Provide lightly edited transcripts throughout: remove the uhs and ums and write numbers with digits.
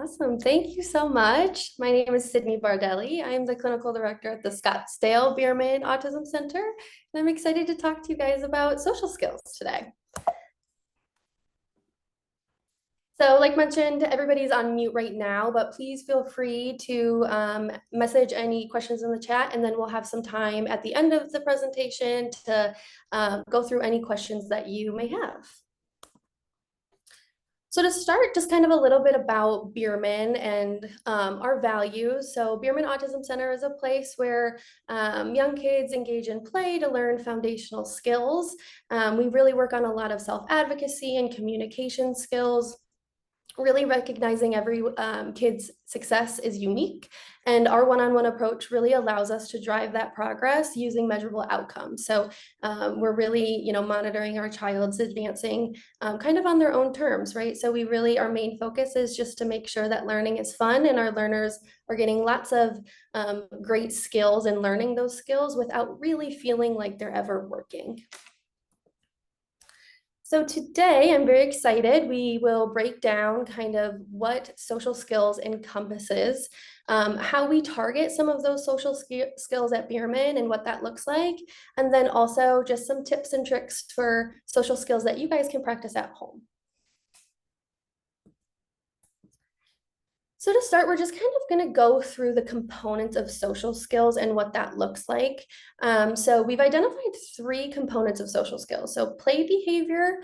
Awesome. Thank you so much. My name is Sydney Bardelli. I'm the clinical director at the Scottsdale Bierman Autism Center, and I'm excited to talk to you guys about social skills today. So like mentioned, everybody's on mute right now, but please feel free to message any questions in the chat, and then we'll have some time at the end of the presentation to go through any questions that you may have. So to start, just kind of a little bit about Bierman and our values. So Bierman Autism Center is a place where young kids engage in play to learn foundational skills. We really work on a lot of self-advocacy and communication skills, really recognizing every kid's success is unique. And our one-on-one approach really allows us to drive that progress using measurable outcomes. So we're really, monitoring our child's advancing kind of on their own terms, right? So we really, our main focus is just to make sure that learning is fun and our learners are getting lots of great skills and learning those skills without really feeling like they're ever working. So today I'm very excited. We will break down kind of what social skills encompasses, how we target some of those social skills at Bierman and what that looks like, and then also just some tips and tricks for social skills that you guys can practice at home. So to start, we're just kind of going to go through the components of social skills and what that looks like. So we've identified 3 components of social skills. So play behavior,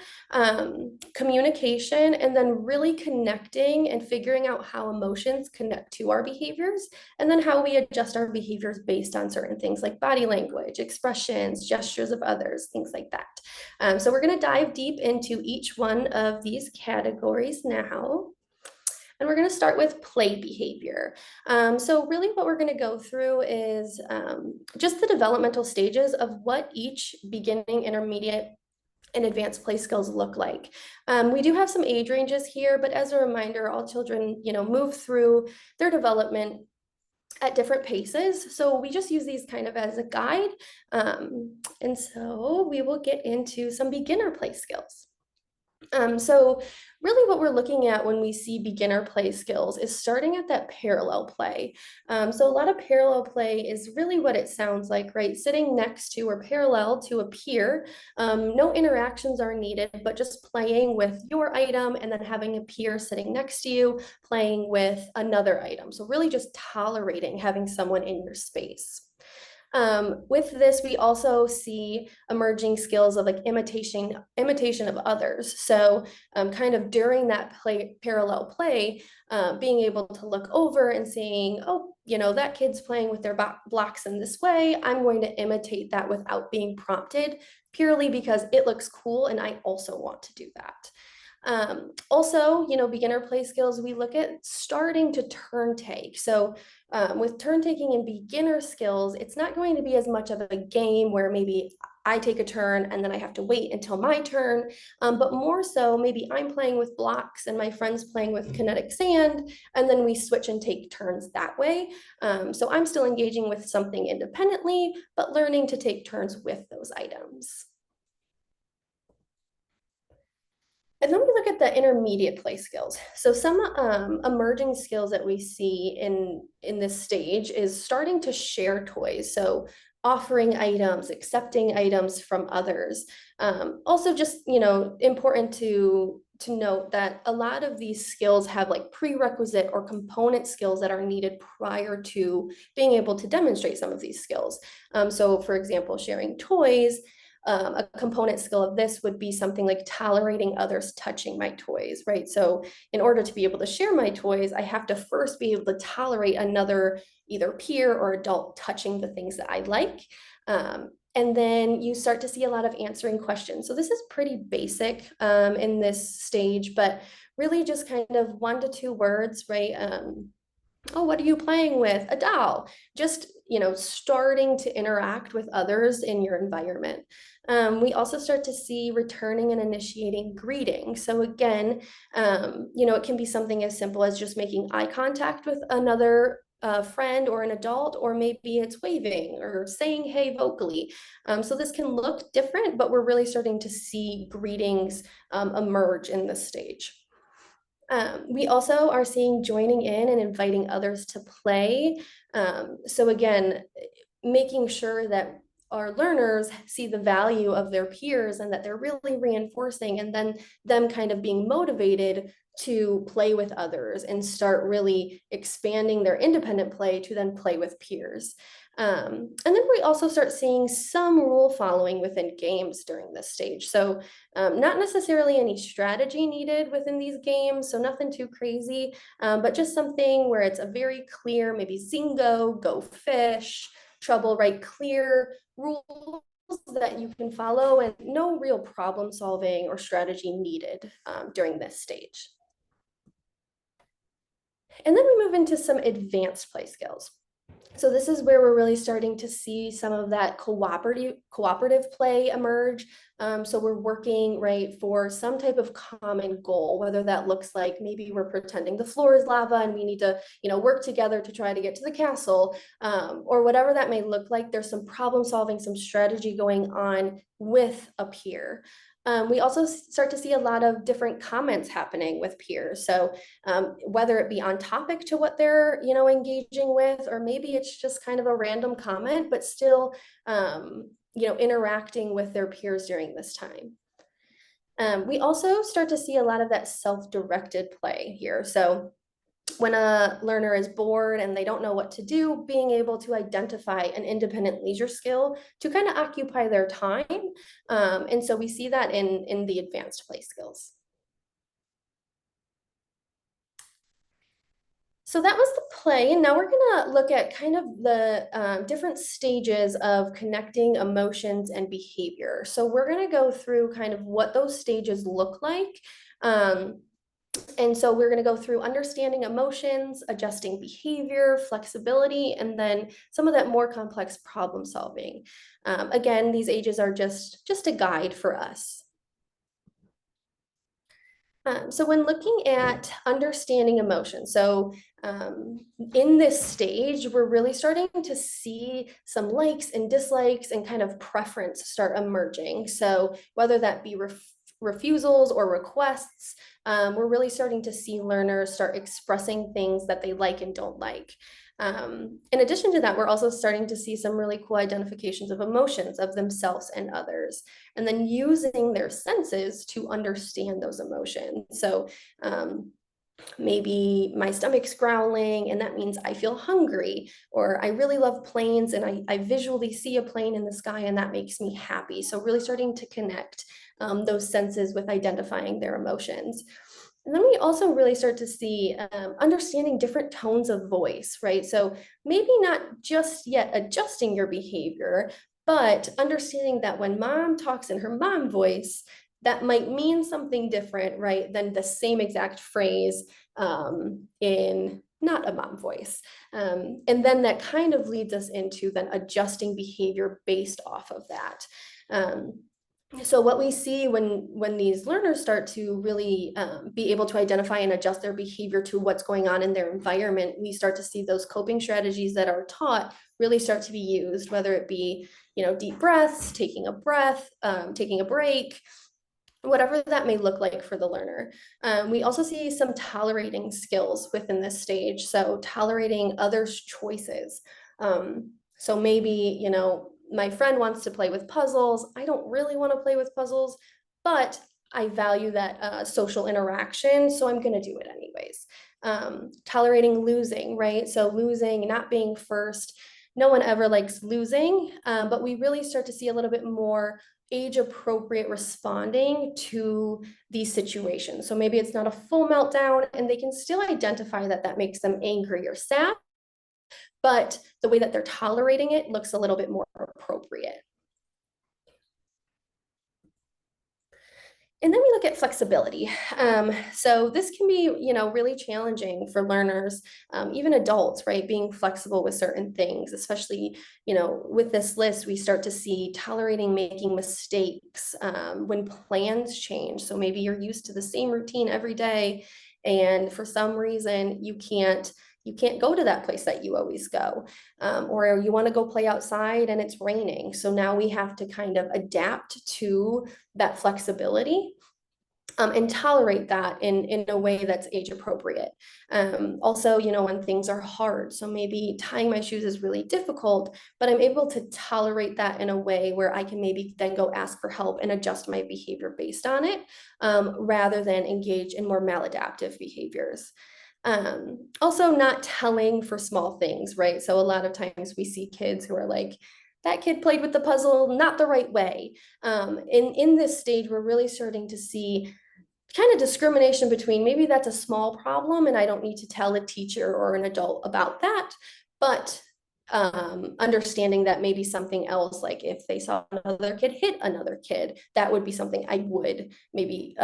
communication, and then really connecting and figuring out how emotions connect to our behaviors, and then how we adjust our behaviors based on certain things like body language, expressions, gestures of others, things like that. So we're going to dive deep into each one of these categories now. And we're going to start with play behavior. So really what we're going to go through is just the developmental stages of what each beginning, intermediate, and advanced play skills look like. We do have some age ranges here, but as a reminder, all children, move through their development at different paces. So we just use these kind of as a guide. And so we will get into some beginner play skills. So really what we're looking at when we see beginner play skills is starting at that parallel play. So a lot of parallel play is really what it sounds like, right? Sitting next to or parallel to a peer. No interactions are needed, but just playing with your item and then having a peer sitting next to you, playing with another item. So really just tolerating having someone in your space. With this, we also see emerging skills of like imitation of others. So kind of during that parallel play, being able to look over and saying, oh, that kid's playing with their blocks in this way. I'm going to imitate that without being prompted, purely because it looks cool and I also want to do that. Also, beginner play skills, we look at starting to turn take. So with turn taking and beginner skills, it's not going to be as much of a game where maybe I take a turn and then I have to wait until my turn, but more so maybe I'm playing with blocks and my friend's playing with kinetic sand, and then we switch and take turns that way. So I'm still engaging with something independently, but learning to take turns with those items. And then we look at the intermediate play skills. So some emerging skills that we see in this stage is starting to share toys. So offering items, accepting items from others. Also just, important to note that a lot of these skills have like prerequisite or component skills that are needed prior to being able to demonstrate some of these skills. So for example, sharing toys. A component skill of this would be something like tolerating others touching my toys, right? So in order to be able to share my toys, I have to first be able to tolerate another either peer or adult touching the things that I like. And then you start to see a lot of answering questions. So this is pretty basic in this stage, but really just kind of 1 to 2 words, right? Oh, what are you playing with? A doll. Just, starting to interact with others in your environment. We also start to see returning and initiating greeting. So again, it can be something as simple as just making eye contact with another friend or an adult, or maybe it's waving or saying hey vocally. So this can look different, but we're really starting to see greetings emerge in this stage. We also are seeing joining in and inviting others to play. So again, making sure that our learners see the value of their peers and that they're really reinforcing, and then them kind of being motivated to play with others and start really expanding their independent play to then play with peers. And then we also start seeing some rule following within games during this stage. So not necessarily any strategy needed within these games, so nothing too crazy, but just something where it's a very clear, maybe Zingo, go fish, trouble, right? Clear rules that you can follow, and no real problem solving or strategy needed during this stage. And then we move into some advanced play skills. So this is where we're really starting to see some of that cooperative play emerge. So we're working, right, for some type of common goal, whether that looks like maybe we're pretending the floor is lava and we need to, work together to try to get to the castle, or whatever that may look like. There's some problem solving, some strategy going on with a peer. We also start to see a lot of different comments happening with peers. So whether it be on topic to what they're, engaging with, or maybe it's just kind of a random comment, but still, interacting with their peers during this time. We also start to see a lot of that self-directed play here. So when a learner is bored and they don't know what to do, being able to identify an independent leisure skill to kind of occupy their time. And so we see that in the advanced play skills. So that was the play, and now we're gonna look at kind of the different stages of connecting emotions and behavior. So we're gonna go through kind of what those stages look like. And so we're going to go through understanding emotions, adjusting behavior, flexibility, and then some of that more complex problem solving. Again, these ages are just a guide for us. So when looking at understanding emotions, so in this stage, we're really starting to see some likes and dislikes and kind of preference start emerging. So whether that be refusals or requests, we're really starting to see learners start expressing things that they like and don't like. In addition to that, we're also starting to see some really cool identifications of emotions of themselves and others, and then using their senses to understand those emotions. So maybe my stomach's growling and that means I feel hungry, or I really love planes and I visually see a plane in the sky and that makes me happy. So really starting to connect those senses with identifying their emotions. And then we also really start to see understanding different tones of voice, right? So maybe not just yet adjusting your behavior, but understanding that when mom talks in her mom voice, that might mean something different, right, than the same exact phrase in not a mom voice. And then that kind of leads us into then adjusting behavior based off of that. So what we see when these learners start to really be able to identify and adjust their behavior to what's going on in their environment, we start to see those coping strategies that are taught really start to be used, whether it be, deep breaths, taking a breath, taking a break, whatever that may look like for the learner. We also see some tolerating skills within this stage. So tolerating others' choices. So maybe, my friend wants to play with puzzles. I don't really want to play with puzzles, but I value that social interaction, so I'm going to do it anyways. Tolerating losing, right? So losing, not being first. No one ever likes losing, but we really start to see a little bit more age appropriate responding to these situations. So maybe it's not a full meltdown and they can still identify that that makes them angry or sad, but the way that they're tolerating it looks a little bit more appropriate. And then we look at flexibility. So this can be, really challenging for learners, even adults, right? Being flexible with certain things, especially, with this list, we start to see tolerating making mistakes when plans change. So maybe you're used to the same routine every day, and for some reason you can't go to that place that you always go, or you want to go play outside and it's raining. So now we have to kind of adapt to that flexibility. and tolerate that in a way that's age appropriate. Also, when things are hard, so maybe tying my shoes is really difficult, but I'm able to tolerate that in a way where I can maybe then go ask for help and adjust my behavior based on it, rather than engage in more maladaptive behaviors. Also, not telling for small things, right? So a lot of times we see kids who are like, that kid played with the puzzle not the right way. In this stage, we're really starting to see kind of discrimination between maybe that's a small problem and I don't need to tell a teacher or an adult about that, but understanding that maybe something else, like if they saw another kid hit another kid, that would be something I would maybe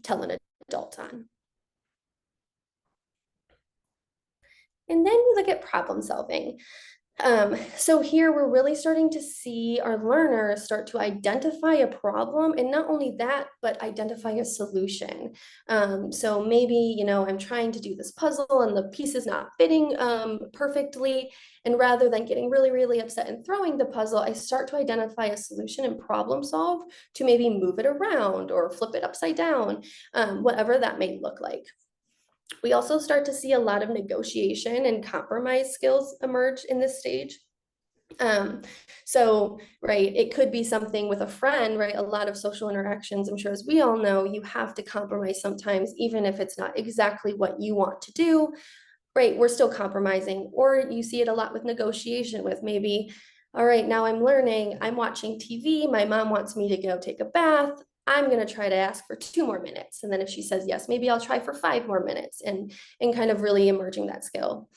tell an adult on. And then we look at problem solving. So here we're really starting to see our learners start to identify a problem, and not only that, but identify a solution. So maybe, I'm trying to do this puzzle and the piece is not fitting perfectly. And rather than getting really, really upset and throwing the puzzle, I start to identify a solution and problem solve to maybe move it around or flip it upside down, whatever that may look like. We also start to see a lot of negotiation and compromise skills emerge in this stage. Um, so, right, it could be something with a friend, right? A lot of social interactions, I'm sure as we all know, you have to compromise sometimes, even if it's not exactly what you want to do, right? We're still compromising. Or you see it a lot with negotiation with maybe, all right, now I'm learning, I'm watching TV, my mom wants me to go take a bath. I'm going to try to ask for 2 more minutes. And then if she says yes, maybe I'll try for 5 more minutes, and kind of really emerging that skill.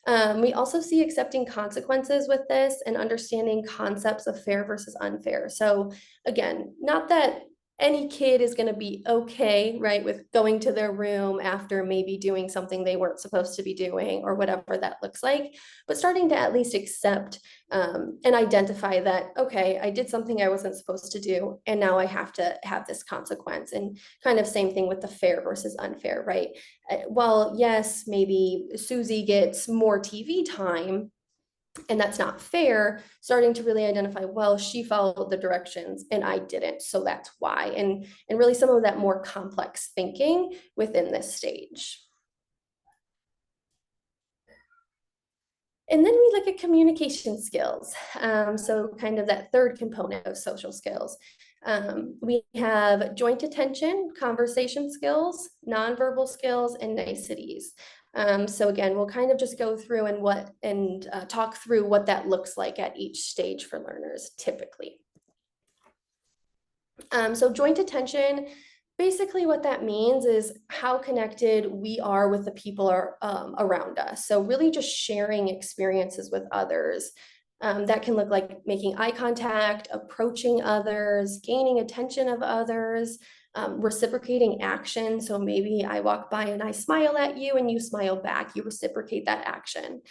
We also see accepting consequences with this and understanding concepts of fair versus unfair. So again, not that any kid is going to be okay, right, with going to their room after maybe doing something they weren't supposed to be doing or whatever that looks like, but starting to at least accept and identify that, okay, I did something I wasn't supposed to do, and now I have to have this consequence. And kind of same thing with the fair versus unfair, right? Well, yes, maybe Susie gets more TV time, and that's not fair. Starting to really identify, well, she followed the directions and I didn't, so that's why. And really some of that more complex thinking within this stage. And then we look at communication skills. So kind of that third component of social skills. We have joint attention, conversation skills, nonverbal skills, and niceties. So again, we'll kind of just go through and talk through what that looks like at each stage for learners typically. So joint attention, basically what that means is how connected we are with the people around us. So really just sharing experiences with others. That can look like making eye contact, approaching others, gaining attention of others, reciprocating action. So maybe I walk by and I smile at you and you smile back, you reciprocate that action.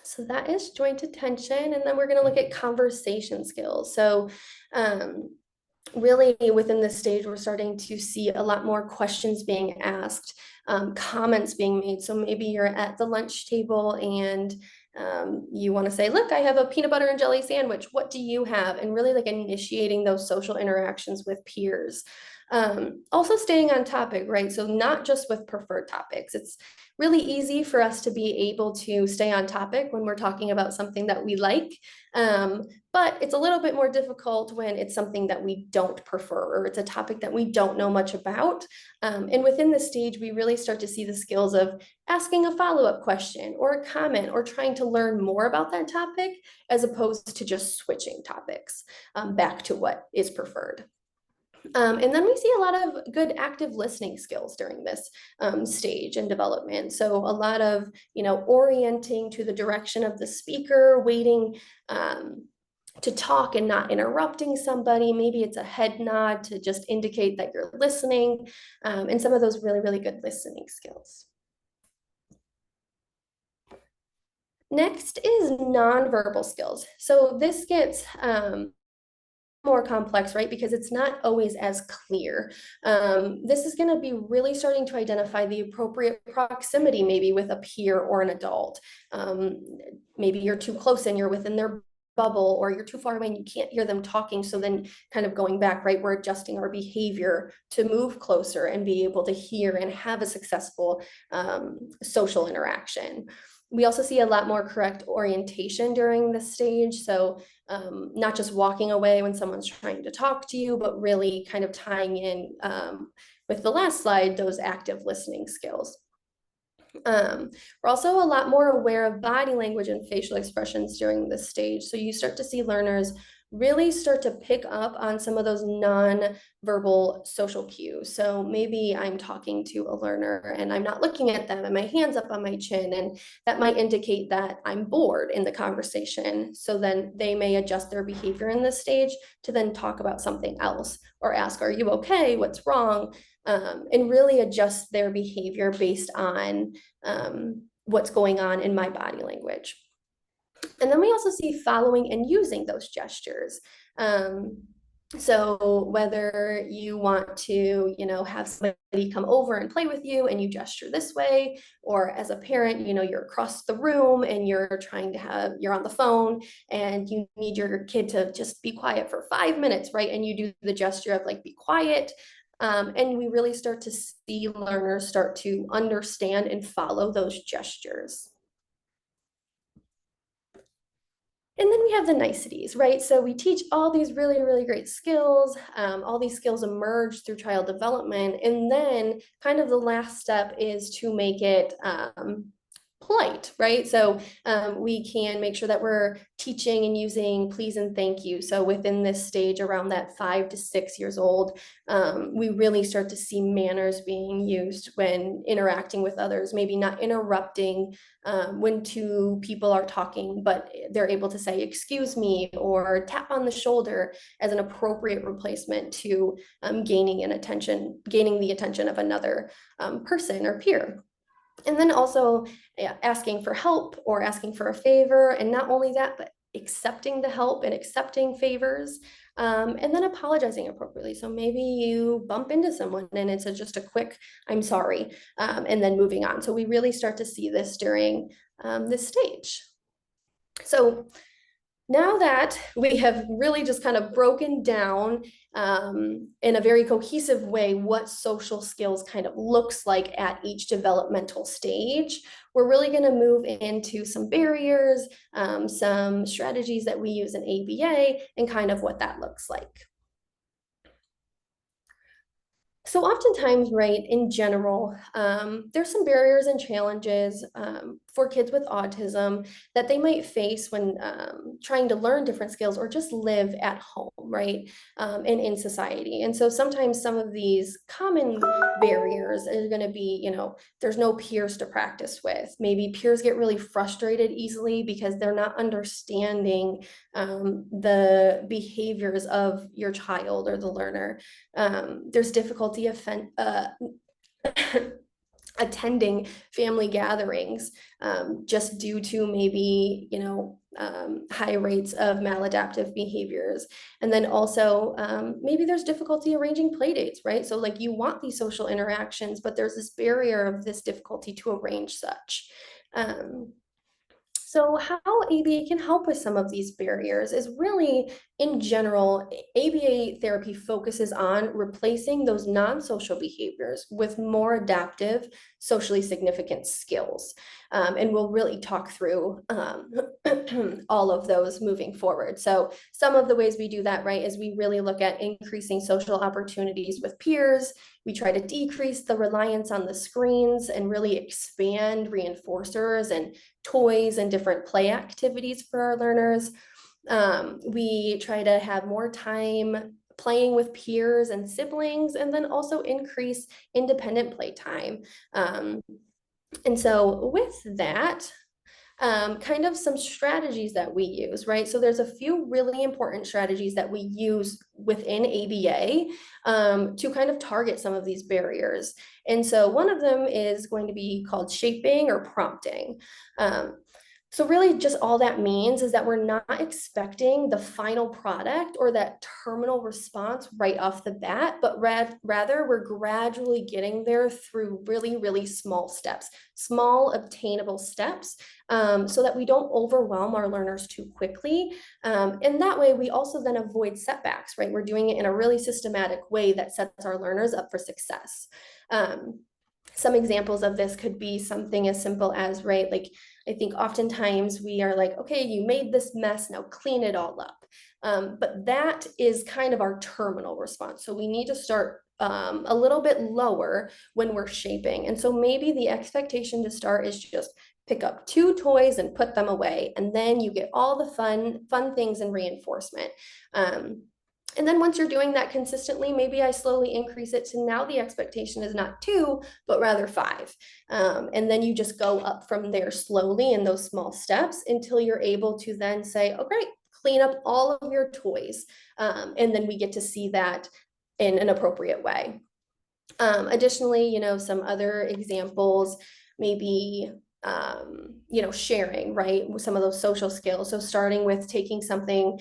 So that is joint attention. And then we're going to look at conversation skills. So really within this stage, we're starting to see a lot more questions being asked, comments being made. So maybe you're at the lunch table and you want to say, look, I have a peanut butter and jelly sandwich. What do you have? And really like initiating those social interactions with peers. Also staying on topic, right? So not just with preferred topics. It's really easy for us to be able to stay on topic when we're talking about something that we like. But it's a little bit more difficult when it's something that we don't prefer, or it's a topic that we don't know much about. And within the stage, we really start to see the skills of asking a follow-up question or a comment, or trying to learn more about that topic, as opposed to just switching topics back to what is preferred. And then we see a lot of good active listening skills during this stage and development. So a lot of, orienting to the direction of the speaker, waiting to talk and not interrupting somebody. Maybe it's a head nod to just indicate that you're listening, and some of those really, really good listening skills. Next is nonverbal skills. So this gets more complex, right? Because it's not always as clear. This is going to be really starting to identify the appropriate proximity, maybe with a peer or an adult. Maybe you're too close and you're within their bubble, or you're too far away and you can't hear them talking. So then kind of going back, right, we're adjusting our behavior to move closer and be able to hear and have a successful social interaction. We also see a lot more correct orientation during this stage. So not just walking away when someone's trying to talk to you, but really kind of tying in with the last slide, those active listening skills. We're also a lot more aware of body language and facial expressions during this stage. So you start to see learners really start to pick up on some of those non-verbal social cues. So maybe I'm talking to a learner and I'm not looking at them and my hand's up on my chin, and that might indicate that I'm bored in the conversation. So then they may adjust their behavior in this stage to then talk about something else or ask, are you okay? What's wrong? And really adjust their behavior based on what's going on in my body language. And then we also see following and using those gestures. So whether you want to, have somebody come over and play with you and you gesture this way, or as a parent, you're across the room and you're on the phone and you need your kid to just be quiet for 5 minutes, right? And you do the gesture of like, be quiet. And we really start to see learners start to understand and follow those gestures. And then we have the niceties, right? So we teach all these really, really great skills. All these skills emerge through child development. And then kind of the last step is to make it polite, right? So we can make sure that we're teaching and using please and thank you. So within this stage, around that 5 to 6 years old, we really start to see manners being used when interacting with others, maybe not interrupting when two people are talking, but they're able to say, excuse me, or tap on the shoulder as an appropriate replacement to gaining the attention of another person or peer. And then also asking for help or asking for a favor. And not only that, but accepting the help and accepting favors, and then apologizing appropriately. So maybe you bump into someone and it's just a quick, I'm sorry, and then moving on. So we really start to see this during this stage. So now that we have really just kind of broken down in a very cohesive way what social skills kind of looks like at each developmental stage, we're really going to move into some barriers, some strategies that we use in ABA, and kind of what that looks like. So oftentimes, right, in general, there's some barriers and challenges for kids with autism that they might face when trying to learn different skills or just live at home, right, and in society. And so sometimes some of these common barriers are going to be, there's no peers to practice with. Maybe peers get really frustrated easily because they're not understanding the behaviors of your child or the learner. There's difficulty attending family gatherings just due to maybe, high rates of maladaptive behaviors. And then also maybe there's difficulty arranging play dates, right? So like you want these social interactions, but there's this barrier of this difficulty to arrange such. So how ABA can help with some of these barriers is really, in general, ABA therapy focuses on replacing those non-social behaviors with more adaptive, socially significant skills. And we'll really talk through all of those moving forward. So some of the ways we do that, right, is we really look at increasing social opportunities with peers. We try to decrease the reliance on the screens and really expand reinforcers and toys and different play activities for our learners. We try to have more time playing with peers and siblings, and then also increase independent playtime. And so with that, kind of some strategies that we use, right? So there's a few really important strategies that we use within ABA to kind of target some of these barriers. And so one of them is going to be called shaping or prompting. So really just all that means is that we're not expecting the final product or that terminal response right off the bat, but rather we're gradually getting there through really, really small steps, small obtainable steps, so that we don't overwhelm our learners too quickly. And that way we also then avoid setbacks, right? We're doing it in a really systematic way that sets our learners up for success. Some examples of this could be something as simple as, right, like I think oftentimes we are like, okay, you made this mess, now clean it all up. But that is kind of our terminal response. So we need to start a little bit lower when we're shaping. And so maybe the expectation to start is just pick up 2 toys and put them away. And then you get all the fun things and reinforcement. And then once you're doing that consistently, maybe I slowly increase it to now the expectation is not 2, but rather 5. And then you just go up from there slowly in those small steps until you're able to then say, oh, great, clean up all of your toys. And then we get to see that in an appropriate way. Additionally, some other examples, maybe sharing, right? Some of those social skills. So starting with taking something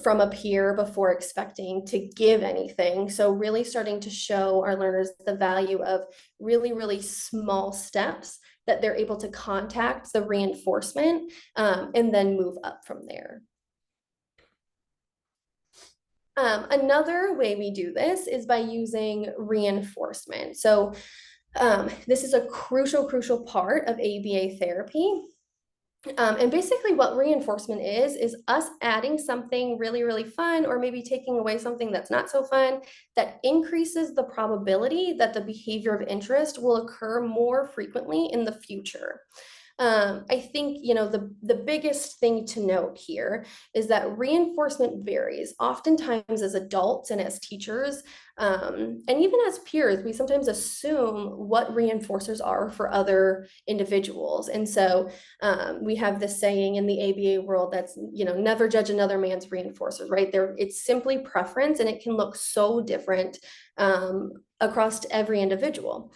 from a peer before expecting to give anything. So really starting to show our learners the value of really, really small steps that they're able to contact the reinforcement and then move up from there. Another way we do this is by using reinforcement. So this is a crucial part of ABA therapy. And basically what reinforcement is us adding something really, really fun, or maybe taking away something that's not so fun, that increases the probability that the behavior of interest will occur more frequently in the future. I think, the biggest thing to note here is that reinforcement varies. Oftentimes as adults and as teachers, and even as peers, we sometimes assume what reinforcers are for other individuals. And so we have this saying in the ABA world that's, never judge another man's reinforcers, right? It's simply preference, and it can look so different across every individual.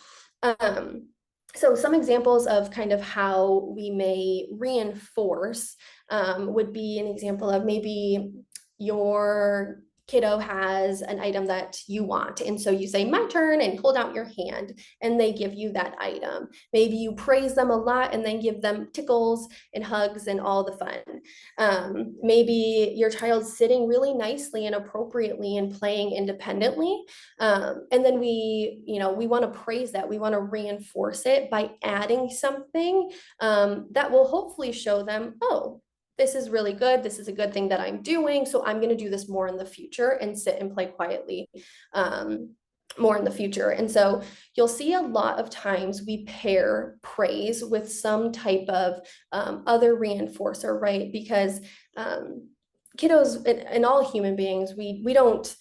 So some examples of kind of how we may reinforce would be an example of maybe your kiddo has an item that you want. And so you say, my turn, and hold out your hand, and they give you that item. Maybe you praise them a lot and then give them tickles and hugs and all the fun. Maybe your child's sitting really nicely and appropriately and playing independently. And then we want to praise that. We want to reinforce it by adding something that will hopefully show them, oh, this is really good. This is a good thing that I'm doing. So I'm going to do this more in the future and sit and play quietly more in the future. And so you'll see a lot of times we pair praise with some type of other reinforcer, right? Because kiddos and all human beings, we don't,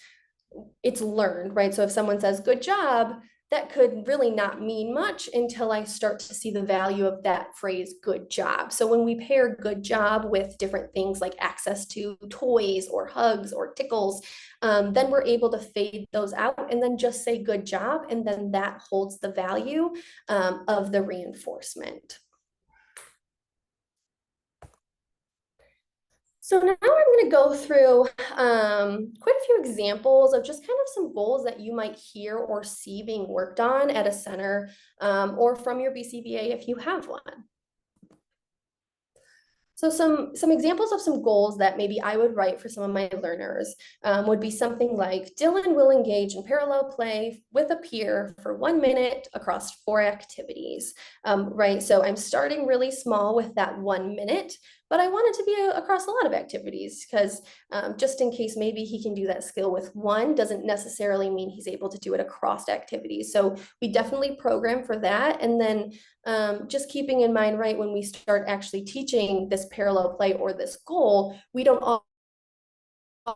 it's learned, right? So if someone says, good job, that could really not mean much until I start to see the value of that phrase, good job. So when we pair good job with different things like access to toys or hugs or tickles, then we're able to fade those out and then just say good job. And then that holds the value of the reinforcement. So now I'm going to go through quite a few examples of just kind of some goals that you might hear or see being worked on at a center or from your BCBA if you have one. So some examples of some goals that maybe I would write for some of my learners would be something like Dylan will engage in parallel play with a peer for 1 minute across 4 activities, right? So I'm starting really small with that 1 minute, but I want it to be across a lot of activities because just in case maybe he can do that skill with 1 doesn't necessarily mean he's able to do it across activities. So we definitely program for that. And then just keeping in mind, right, when we start actually teaching this parallel play or this goal, we don't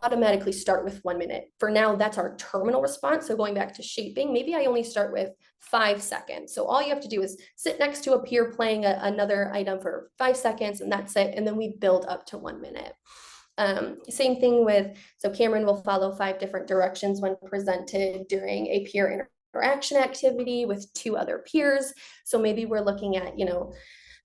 automatically start with 1 minute. For now, that's our terminal response. So going back to shaping, maybe I only start with 5 seconds. So all you have to do is sit next to a peer playing another item for 5 seconds, and that's it. And then we build up to 1 minute. Same thing so Cameron will follow 5 different directions when presented during a peer interaction activity with 2 other peers. So maybe we're looking at,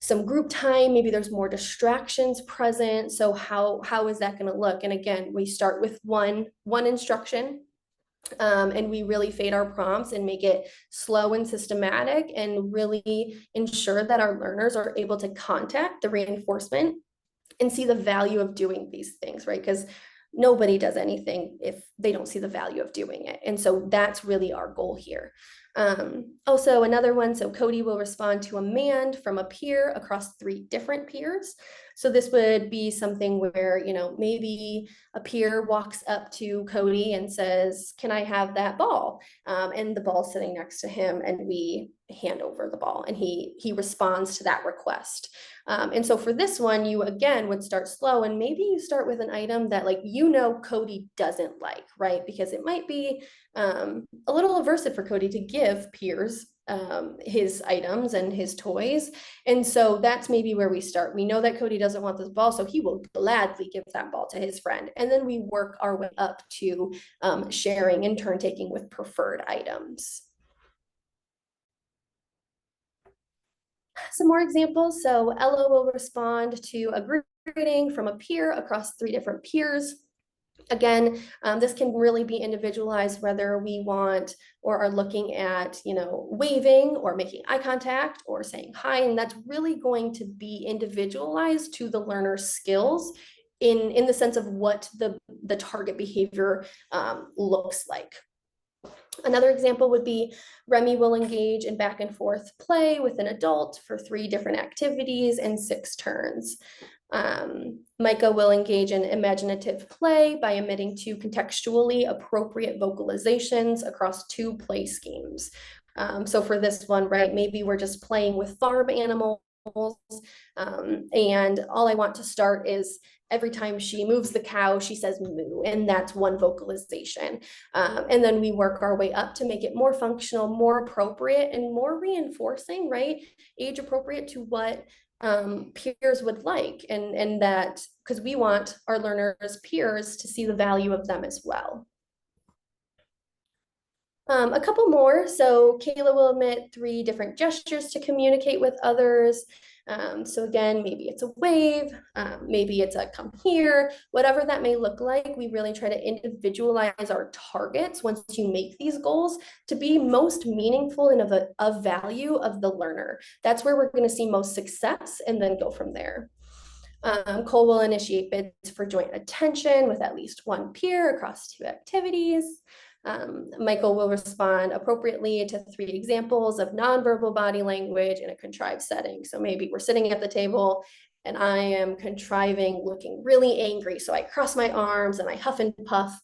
some group time, maybe there's more distractions present. So how is that going to look? And again, we start with one instruction, and we really fade our prompts and make it slow and systematic and really ensure that our learners are able to contact the reinforcement and see the value of doing these things, right? Because nobody does anything if they don't see the value of doing it. And so that's really our goal here. Also another one, so Cody will respond to a command from a peer across 3 different peers. So this would be something where, maybe a peer walks up to Cody and says, can I have that ball? And the ball's sitting next to him, and we hand over the ball, and he responds to that request. And so for this one, you again would start slow, and maybe you start with an item that Cody doesn't like, right? Because it might be a little aversive for Cody to give peers his items and his toys. And so that's maybe where we start. We know that Cody doesn't want this ball, so he will gladly give that ball to his friend. And then we work our way up to sharing and turn taking with preferred items. Some more examples. So Ella will respond to a group greeting from a peer across 3 different peers. Again, this can really be individualized, whether we want or are looking at, waving or making eye contact or saying hi. And that's really going to be individualized to the learner's skills in the sense of what the target behavior looks like. Another example would be Remy will engage in back and forth play with an adult for 3 different activities and 6 turns. Micah will engage in imaginative play by emitting 2 contextually appropriate vocalizations across 2 play schemes. So for this one, right, maybe we're just playing with farm animals, and all I want to start is every time she moves the cow, she says moo, and that's one vocalization. And then we work our way up to make it more functional, more appropriate, and more reinforcing, right? Age appropriate to what peers would like, and that because we want our learners peers to see the value of them as well. A couple more. So Kayla will emit 3 different gestures to communicate with others. So again, maybe it's a wave, maybe it's a come here, whatever that may look like. We really try to individualize our targets once you make these goals to be most meaningful and of value of the learner. That's where we're going to see most success, and then go from there. Cole will initiate bids for joint attention with at least 1 peer across 2 activities. Michael will respond appropriately to 3 examples of nonverbal body language in a contrived setting. So maybe we're sitting at the table and I am contriving looking really angry. So I cross my arms and I huff and puff,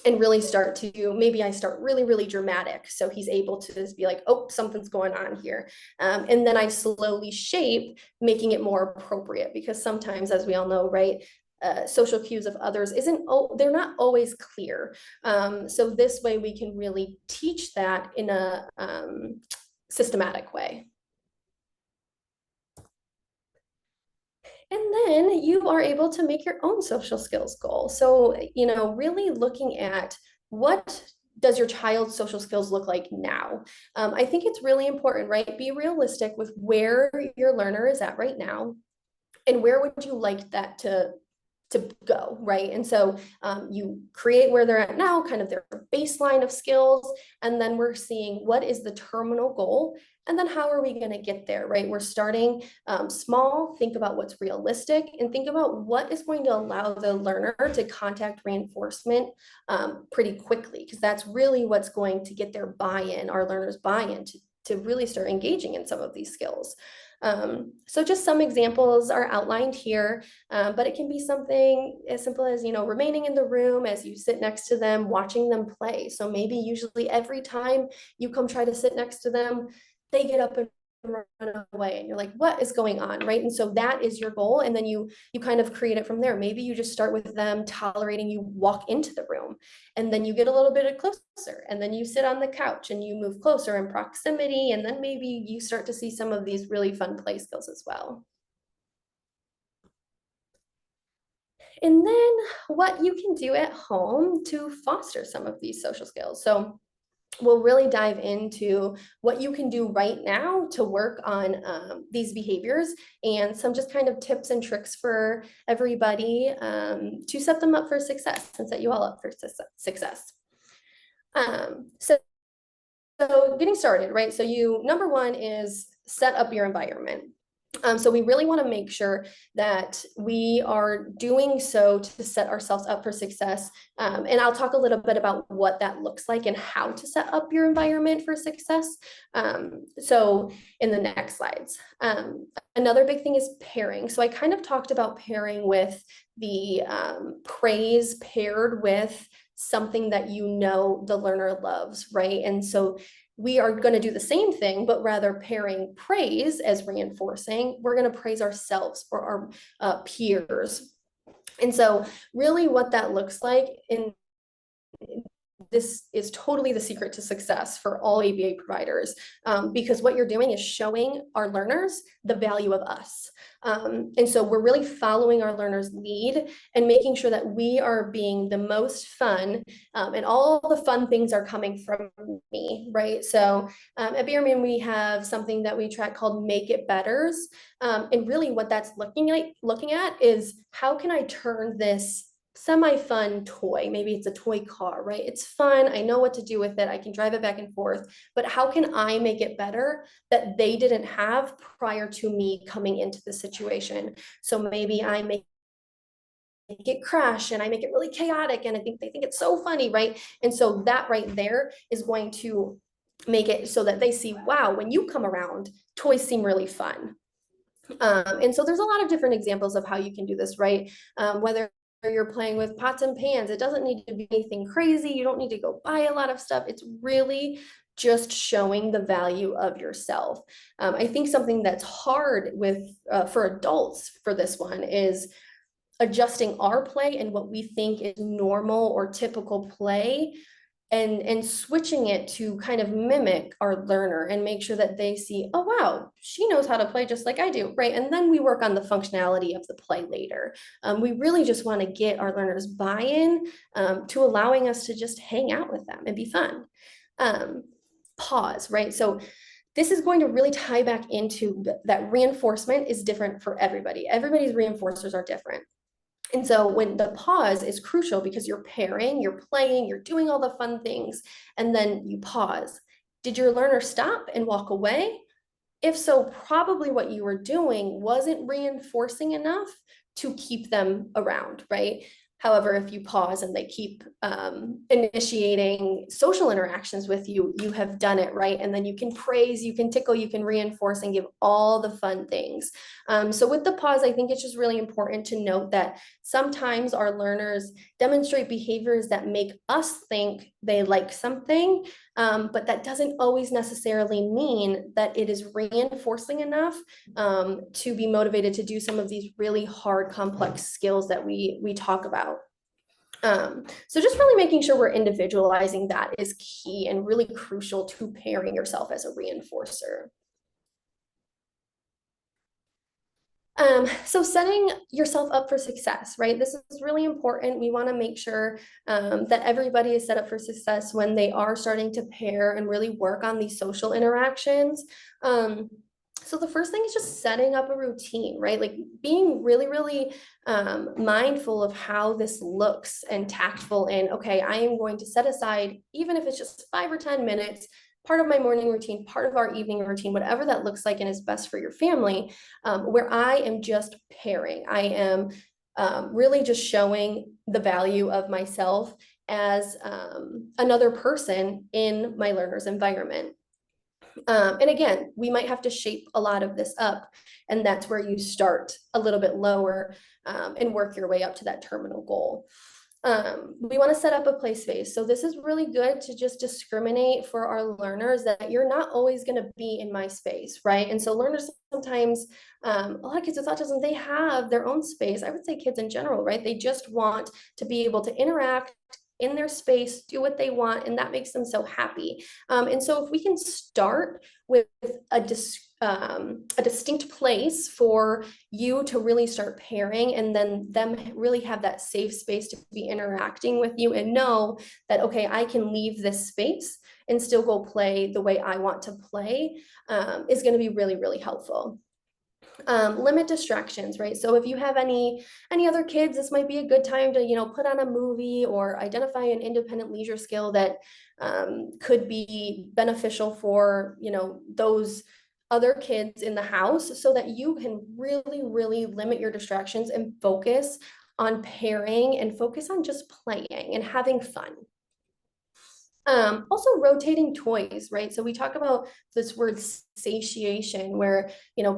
and really start to, maybe I start really, really dramatic. So he's able to just be like, oh, something's going on here. And then I slowly shape, making it more appropriate, because sometimes, as we all know, right, social cues of others they're not always clear. So this way we can really teach that in a systematic way. And then you are able to make your own social skills goal. So, really looking at what does your child's social skills look like now? I think it's really important, right? Be realistic with where your learner is at right now, and where would you like that to go, right? And so you create where they're at now, kind of their baseline of skills, and then we're seeing what is the terminal goal, and then how are we going to get there, right? We're starting small, think about what's realistic, and think about what is going to allow the learner to contact reinforcement pretty quickly, because that's really what's going to get their buy-in, our learners' buy-in to really start engaging in some of these skills. So just some examples are outlined here, but it can be something as simple as, remaining in the room as you sit next to them, watching them play. So maybe usually every time you come try to sit next to them, they get up and run away, and you're like, what is going on, right? And so that is your goal, and then you kind of create it from there. Maybe you just start with them tolerating you walk into the room, and then you get a little bit closer, and then you sit on the couch and you move closer in proximity, and then maybe you start to see some of these really fun play skills as well. And then what you can do at home to foster some of these social skills. So we'll really dive into what you can do right now to work on these behaviors, and some just kind of tips and tricks for everybody to set them up for success and set you all up for success. So getting started, right? So number one is set up your environment. So we really want to make sure that we are doing so to set ourselves up for success. And I'll talk a little bit about what that looks like and how to set up your environment for success. So in the next slides. Another big thing is pairing. So I kind of talked about pairing with the praise paired with something that you know the learner loves, right? And so we are going to do the same thing, but rather pairing praise as reinforcing, we're going to praise ourselves or our peers. And so really what that looks like, in this is totally the secret to success for all ABA providers, because what you're doing is showing our learners the value of us. And so we're really following our learners' lead and making sure that we are being the most fun, and all the fun things are coming from me, right? So at BRMAN, we have something that we track called Make It Betters. And really what that's looking at is, how can I turn this semi-fun toy, maybe it's a toy car, right? It's fun, I know what to do with it, I can drive it back and forth, but how can I make it better that they didn't have prior to me coming into the situation? So maybe I make it crash and I make it really chaotic, and they think it's so funny, right? And so that right there is going to make it so that they see, wow, when you come around, toys seem really fun. And so there's a lot of different examples of how you can do this, right? Whether you're playing with pots and pans, it doesn't need to be anything crazy. You don't need to go buy a lot of stuff. It's really just showing the value of yourself. I think something that's hard with for adults for this one is adjusting our play and what we think is normal or typical play, and switching it to kind of mimic our learner and make sure that they see, oh wow, she knows how to play just like I do, right? And then we work on the functionality of the play later. We really just want to get our learners buy-in to allowing us to just hang out with them and be fun. Pause, right? So this is going to really tie back into that reinforcement is different for everybody. Everybody's reinforcers are different. And so when the pause is crucial, because you're pairing, you're playing, you're doing all the fun things, and then you pause. Did your learner stop and walk away? If so, probably what you were doing wasn't reinforcing enough to keep them around, right? However, if you pause and they keep initiating social interactions with you, you have done it, right? And then you can praise, you can tickle, you can reinforce, and give all the fun things. So with the pause, I think it's just really important to note that sometimes our learners demonstrate behaviors that make us think they like something, but that doesn't always necessarily mean that it is reinforcing enough to be motivated to do some of these really hard, complex skills that we talk about. So just really making sure we're individualizing that is key and really crucial to pairing yourself as a reinforcer. So setting yourself up for success, right? This is really important. We want to make sure that everybody is set up for success when they are starting to pair and really work on these social interactions. So the first thing is just setting up a routine, right? Like being really, really mindful of how this looks and tactful in, okay, I am going to set aside, even if it's just 5 or 10 minutes, part of my morning routine, part of our evening routine, whatever that looks like and is best for your family, where I am just pairing. I am really just showing the value of myself as another person in my learner's environment. And again, we might have to shape a lot of this up, and that's where you start a little bit lower and work your way up to that terminal goal. We want to set up a play space. So this is really good to just discriminate for our learners that you're not always going to be in my space, right? And so learners sometimes, a lot of kids with autism, they have their own space. I would say kids in general, right? They just want to be able to interact in their space, do what they want, and that makes them so happy. And so if we can start with a distinct place for you to really start pairing, and then them really have that safe space to be interacting with you and know that, okay, I can leave this space and still go play the way I want to play, is going to be really, really helpful. Limit distractions, right? So if you have any other kids, this might be a good time to, put on a movie or identify an independent leisure skill that could be beneficial for, those other kids in the house, so that you can really, really limit your distractions and focus on pairing and focus on just playing and having fun. Also rotating toys, right? So we talk about this word satiation, where,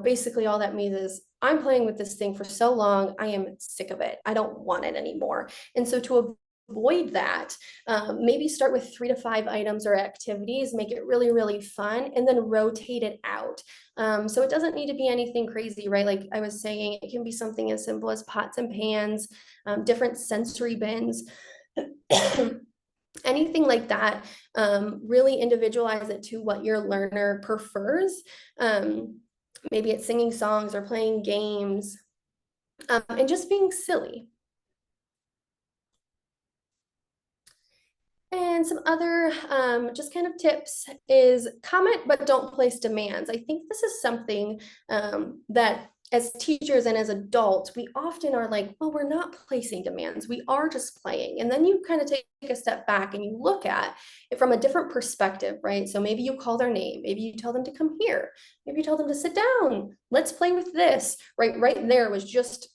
basically all that means is I'm playing with this thing for so long, I am sick of it. I don't want it anymore. And so to avoid that, maybe start with 3 to 5 items or activities, make it really, really fun, and then rotate it out. So it doesn't need to be anything crazy, right? Like I was saying, it can be something as simple as pots and pans, different sensory bins. Anything like that. Really individualize it to what your learner prefers. Maybe it's singing songs or playing games, and just being silly. And some other just kind of tips is comment, but don't place demands. I think this is something that as teachers and as adults, we often are like, well, we're not placing demands. We are just playing. And then you kind of take a step back and you look at it from a different perspective, right? So maybe you call their name, maybe you tell them to come here, maybe you tell them to sit down, let's play with this, right? Right there was just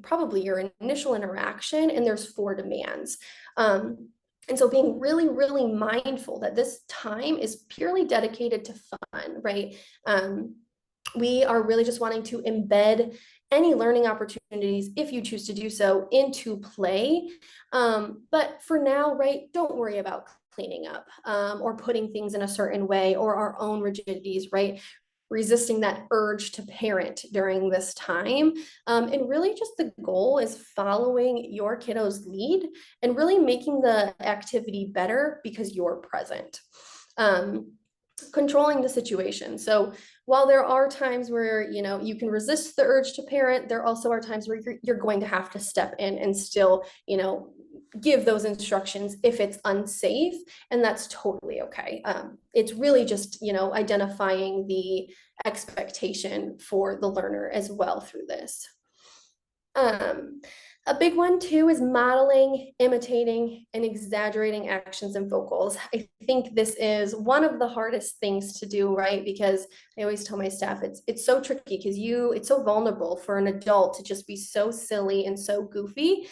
probably your initial interaction, and there's 4 demands. And so being really, really mindful that this time is purely dedicated to fun, right? We are really just wanting to embed any learning opportunities, if you choose to do so, into play. But for now, right, don't worry about cleaning up or putting things in a certain way, or our own rigidities, right? Resisting that urge to parent during this time. And really just the goal is following your kiddo's lead and really making the activity better because you're present. Controlling the situation. So while there are times where, you can resist the urge to parent, there also are times where you're going to have to step in and still, give those instructions if it's unsafe, and that's totally okay. It's really just, identifying the expectation for the learner as well through this. A big one too is modeling, imitating, and exaggerating actions and vocals. I think this is one of the hardest things to do, right? Because I always tell my staff it's so tricky because it's so vulnerable for an adult to just be so silly and so goofy.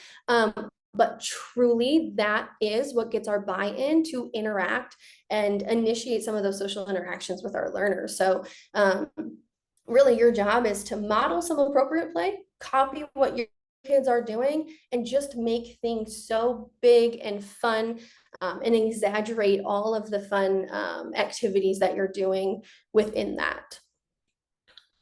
But truly, that is what gets our buy-in to interact and initiate some of those social interactions with our learners. So really your job is to model some appropriate play, copy what your kids are doing, and just make things so big and fun, and exaggerate all of the fun activities that you're doing within that.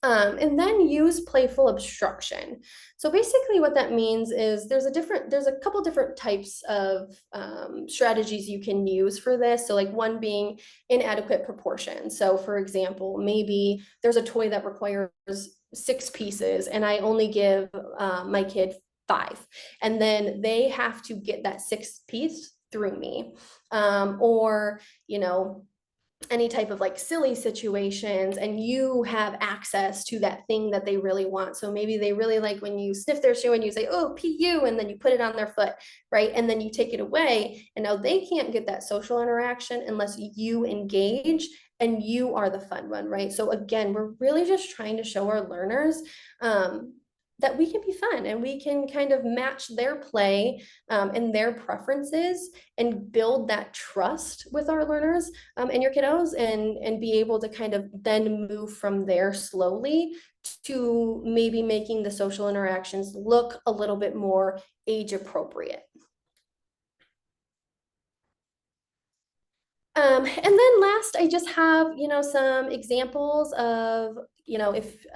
And then use playful obstruction. So basically what that means is there's a couple different types of strategies you can use for this. So like one being inadequate proportion. So for example, maybe there's a toy that requires 6 pieces and I only give my kid 5. And then they have to get that 6th piece through me. Or, any type of like silly situations, and you have access to that thing that they really want. So maybe they really like when you sniff their shoe and you say, oh, PU, and then you put it on their foot, right? And then you take it away, and now they can't get that social interaction unless you engage and you are the fun one, right? So again, we're really just trying to show our learners that we can be fun and we can kind of match their play and their preferences and build that trust with our learners and your kiddos, and be able to kind of then move from there slowly to maybe making the social interactions look a little bit more age appropriate. And then last, I just have, some examples of, if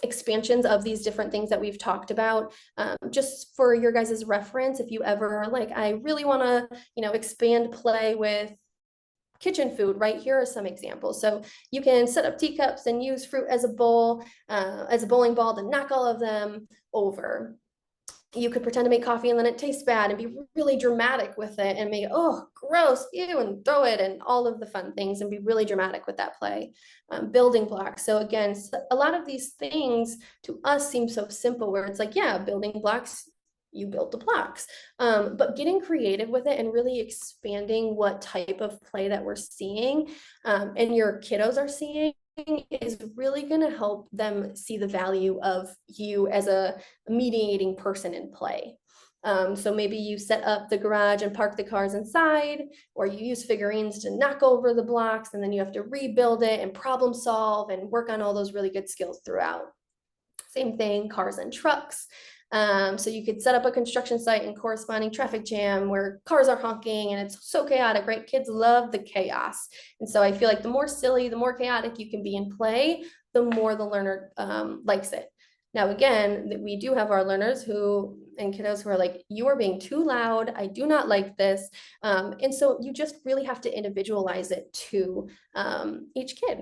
expansions of these different things that we've talked about, just for your guys' reference, if you ever are like, I really want to, expand play with kitchen food, right? Here are some examples. So you can set up teacups and use fruit as a bowl, as a bowling ball to knock all of them over. you could pretend to make coffee and then it tastes bad and be really dramatic with it and make, oh, gross, ew, and throw it and all of the fun things and be really dramatic with that play. Building blocks. So again, a lot of these things to us seem so simple where it's like, yeah, building blocks, you build the blocks. But getting creative with it and really expanding what type of play that we're seeing and your kiddos are seeing is really going to help them see the value of you as a mediating person in play. So maybe you set up the garage and park the cars inside, or you use figurines to knock over the blocks, and then you have to rebuild it and problem solve and work on all those really good skills throughout. Same thing, cars and trucks. So you could set up a construction site and corresponding traffic jam where cars are honking and it's so chaotic, right? Kids love the chaos. And so I feel like the more silly, the more chaotic you can be in play, the more the learner likes it. Now, again, we do have our learners who and kiddos who are like, you are being too loud. I do not like this. And so you just really have to individualize it to each kid.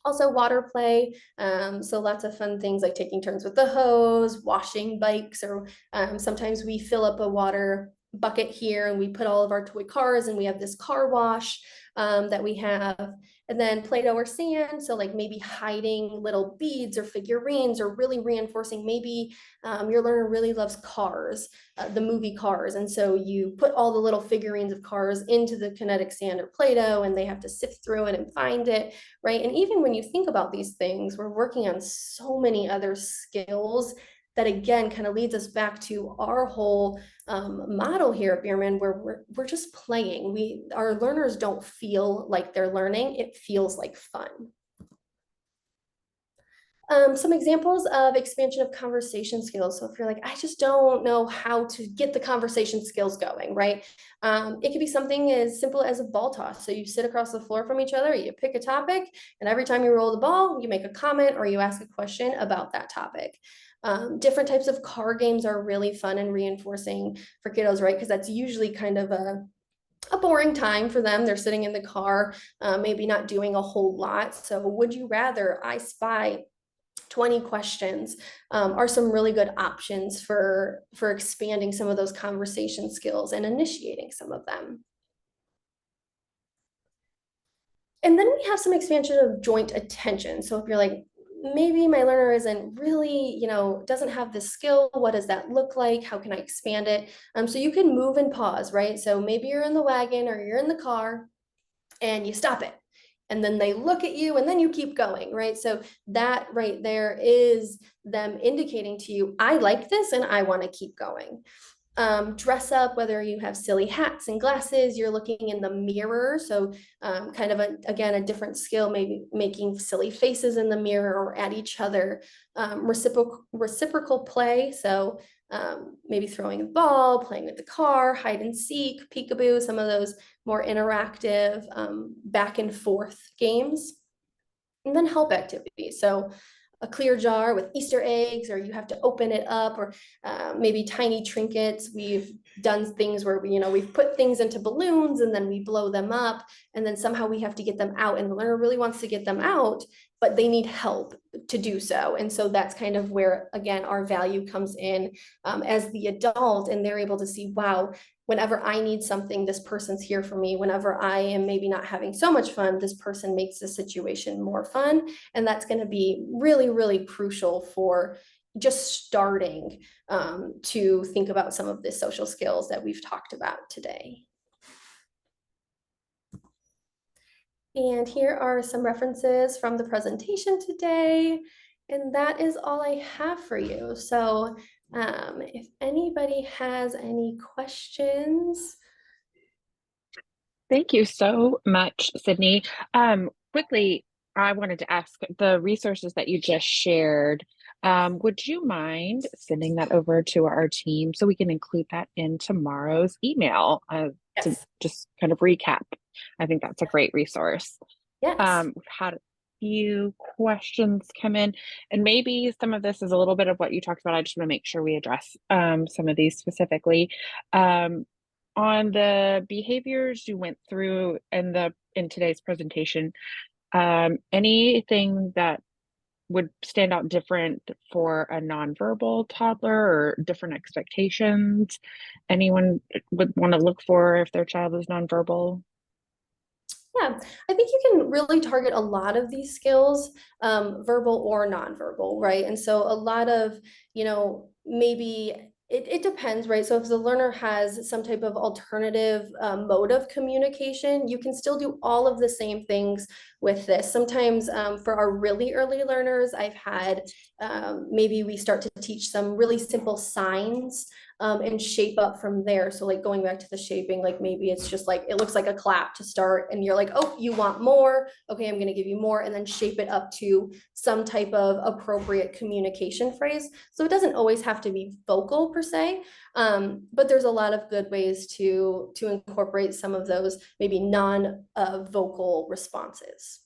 Also water play, so lots of fun things like taking turns with the hose, washing bikes, or sometimes we fill up a water bucket here and we put all of our toy cars and we have this car wash that we have. And then Play-Doh or sand, so like maybe hiding little beads or figurines or really reinforcing. Maybe your learner really loves Cars, the movie Cars, and so you put all the little figurines of cars into the kinetic sand or Play-Doh and they have to sift through it and find it, right? And even when you think about these things, we're working on so many other skills that again kind of leads us back to our whole model here at Bierman, where we're just playing. Our learners don't feel like they're learning, it feels like fun. Some examples of expansion of conversation skills. So if you're like, I just don't know how to get the conversation skills going, right? It could be something as simple as a ball toss. So you sit across the floor from each other, you pick a topic, and every time you roll the ball, you make a comment or you ask a question about that topic. Different types of card games are really fun and reinforcing for kiddos, right? Because that's usually kind of a boring time for them. They're sitting in the car, maybe not doing a whole lot. So would you rather, I spy 20 questions are some really good options for expanding some of those conversation skills and initiating some of them. And then we have some expansion of joint attention. So if you're like, maybe my learner isn't really, doesn't have the skill, what does that look like? How can I expand it? So you can move and pause, right? So maybe you're in the wagon or you're in the car and you stop it. And then they look at you and then you keep going, right? So that right there is them indicating to you, I like this and I want to keep going. Dress up, whether you have silly hats and glasses, you're looking in the mirror. So kind of, again, a different skill, maybe making silly faces in the mirror or at each other. Reciprocal play. So maybe throwing a ball, playing with the car, hide and seek, peekaboo, some of those more interactive back and forth games. And then help activities. So a clear jar with Easter eggs, or you have to open it up, or maybe tiny trinkets. We've done things where we've put things into balloons and then we blow them up, and then somehow we have to get them out, and the learner really wants to get them out, but they need help to do so. And so that's kind of where, again, our value comes in as the adult, and they're able to see, wow, whenever I need something, this person's here for me. Whenever I am maybe not having so much fun, this person makes the situation more fun. And that's going to be really, really crucial for just starting to think about some of the social skills that we've talked about today. And here are some references from the presentation today. And that is all I have for you. So if anybody has any questions. Thank you so much, Sydney. Quickly, I wanted to ask the resources that you just shared. Would you mind sending that over to our team so we can include that in tomorrow's email to Yes. just kind of recap? I think that's a great resource. Yes. We've had a few questions come in, and maybe some of this is a little bit of what you talked about. I just want to make sure we address some of these specifically. On the behaviors you went through in today's presentation, anything that would stand out different for a nonverbal toddler or different expectations anyone would want to look for if their child is nonverbal? Yeah, I think you can really target a lot of these skills, verbal or nonverbal, right? And so a lot of, maybe it depends, right? So if the learner has some type of alternative mode of communication, you can still do all of the same things with this. Sometimes for our really early learners, I've had maybe we start to teach some really simple signs and shape up from there. So like going back to the shaping, like maybe it's just like, it looks like a clap to start and you're like, oh, you want more? Okay, I'm gonna give you more, and then shape it up to some type of appropriate communication phrase. So it doesn't always have to be vocal per se, but there's a lot of good ways to incorporate some of those maybe non-vocal responses.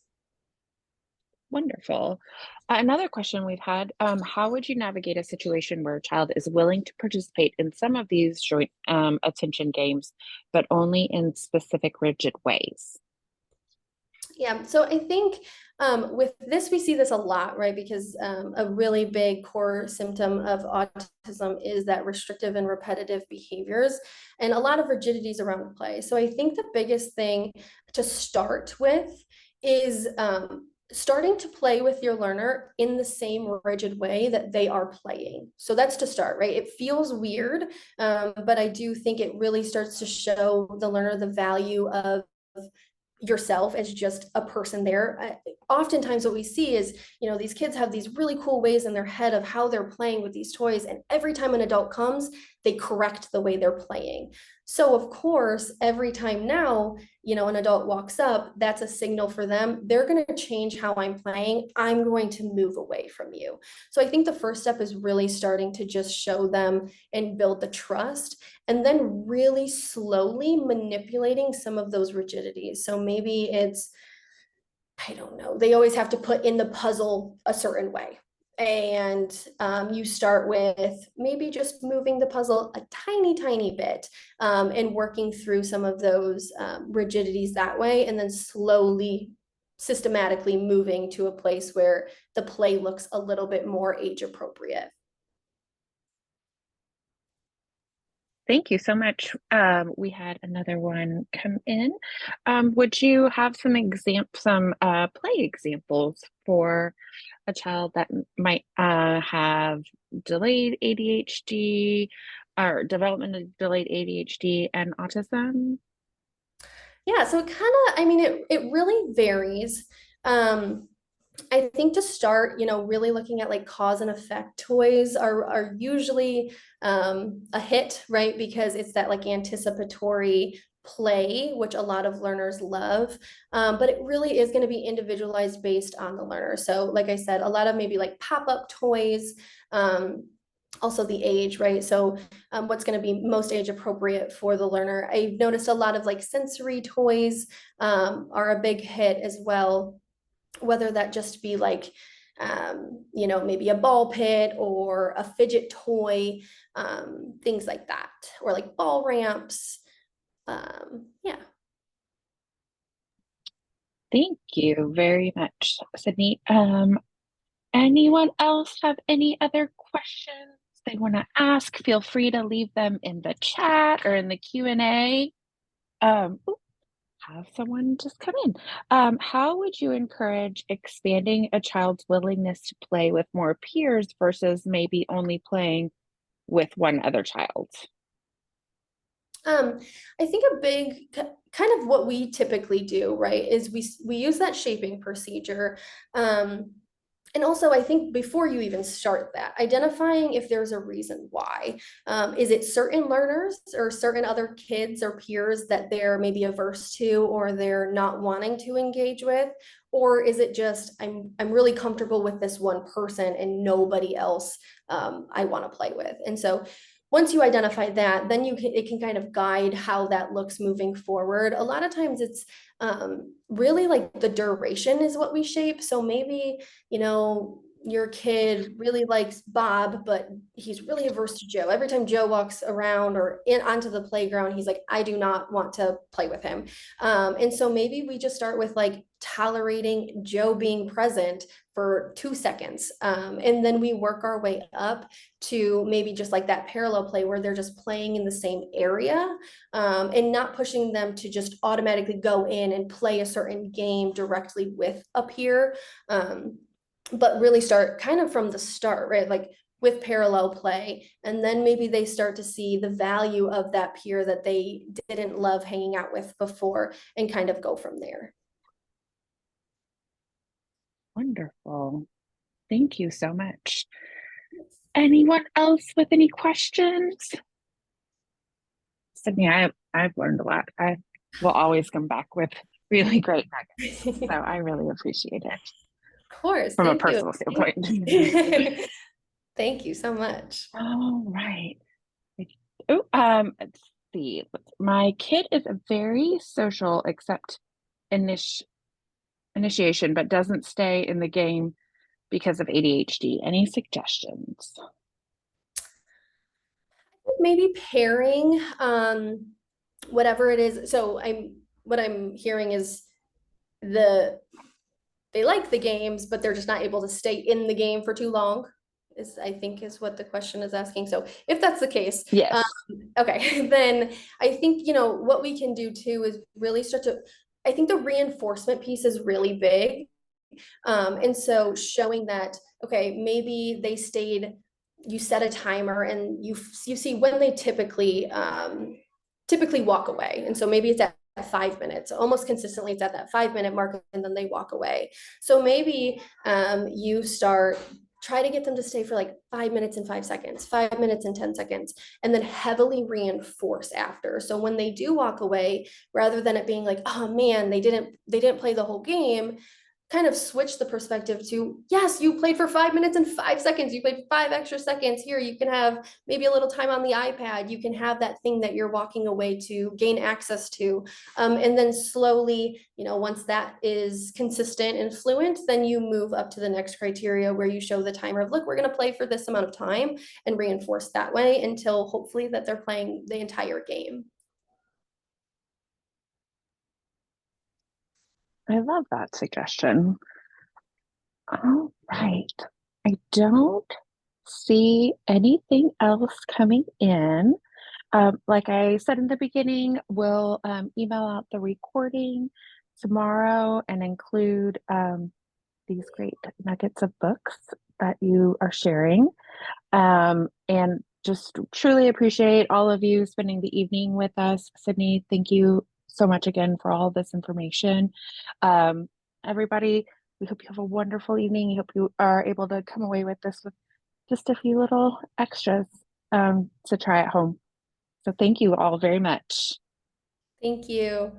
Wonderful. Another question we've had, how would you navigate a situation where a child is willing to participate in some of these joint attention games, but only in specific rigid ways? Yeah, so I think with this, we see this a lot, right? Because a really big core symptom of autism is that restrictive and repetitive behaviors and a lot of rigidities around play. So I think the biggest thing to start with is starting to play with your learner in the same rigid way that they are playing. So that's to start, right? It feels weird, but I do think it really starts to show the learner the value of yourself as just a person there. Oftentimes what we see is, these kids have these really cool ways in their head of how they're playing with these toys, and every time an adult comes, they correct the way they're playing. So of course, every time now, an adult walks up, that's a signal for them. They're going to change how I'm playing. I'm going to move away from you. So I think the first step is really starting to just show them and build the trust, and then really slowly manipulating some of those rigidities. So maybe it's, I don't know, they always have to put in the puzzle a certain way. And you start with maybe just moving the puzzle a tiny, tiny bit, and working through some of those rigidities that way, and then slowly, systematically moving to a place where the play looks a little bit more age appropriate. Thank you so much. We had another one come in. Would you have some play examples for a child that might have delayed ADHD or developmental delayed ADHD and autism? Yeah, so it kind of, I mean, it really varies. I think to start, really looking at like cause and effect toys are usually a hit, right? Because it's that like anticipatory play, which a lot of learners love. But it really is going to be individualized based on the learner. So, like I said, a lot of maybe like pop-up toys. Also the age, right? So what's going to be most age appropriate for the learner. I've noticed a lot of like sensory toys are a big hit as well, whether that just be like maybe a ball pit or a fidget toy, things like that, or like ball ramps. Yeah. Thank you very much, Sydney. Anyone else have any other questions they want to ask? Feel free to leave them in the chat or in the Q&A. Have someone just come in. How would you encourage expanding a child's willingness to play with more peers versus maybe only playing with one other child? I think a big kind of what we typically do, right, is we use that shaping procedure. And also, I think before you even start that, identifying if there's a reason why. Is it certain learners or certain other kids or peers that they're maybe averse to or they're not wanting to engage with? Or is it just, I'm really comfortable with this one person and nobody else I want to play with? And so once you identify that, then it can kind of guide how that looks moving forward. A lot of times it's really like the duration is what we shape. So maybe, your kid really likes Bob, but he's really averse to Joe. Every time Joe walks around or onto the playground, he's like, I do not want to play with him. And so maybe we just start with like tolerating Joe being present for 2 seconds. And then we work our way up to maybe just like that parallel play where they're just playing in the same area, and not pushing them to just automatically go in and play a certain game directly with a peer. But really start kind of from the start, right? Like with parallel play. And then maybe they start to see the value of that peer that they didn't love hanging out with before and kind of go from there. Wonderful. Thank you so much. Anyone else with any questions? Sydney, I've learned a lot. I will always come back with really great nuggets. So I really appreciate it Of course, from a thank you. personal standpoint. Thank you so much. All right. Oh, let's see. My kid is a very social except initiation, but doesn't stay in the game because of ADHD. Any suggestions? Maybe pairing, whatever it is. So what I'm hearing is the they like the games, but they're just not able to stay in the game for too long, is I think is what the question is asking. So if that's the case, Yes. okay, then I think, what we can do too is really start to, I think the reinforcement piece is really big. And so showing that, okay, maybe they stayed, you set a timer and you see when they typically walk away. And so maybe it's at 5 minutes, almost consistently it's at that 5 minute mark, and then they walk away. So maybe you try to get them to stay for like 5 minutes and 5 seconds, 5 minutes and 10 seconds, and then heavily reinforce after. So when they do walk away, rather than it being like, oh man, they didn't play the whole game, kind of switch the perspective to, yes, you played for 5 minutes and 5 seconds, you played 5 extra seconds. Here, you can have maybe a little time on the iPad, you can have that thing that you're walking away to gain access to. And then slowly, once that is consistent and fluent, then you move up to the next criteria where you show the timer of, look, we're going to play for this amount of time, and reinforce that way until hopefully that they're playing the entire game. I love that suggestion. All right. I don't see anything else coming in. Like I said in the beginning, we'll email out the recording tomorrow and include these great nuggets of books that you are sharing. And just truly appreciate all of you spending the evening with us. Sydney, thank you so much again for all this information. Everybody, we hope you have a wonderful evening. We hope you are able to come away with this with just a few little extras to try at home. So thank you all very much. Thank you.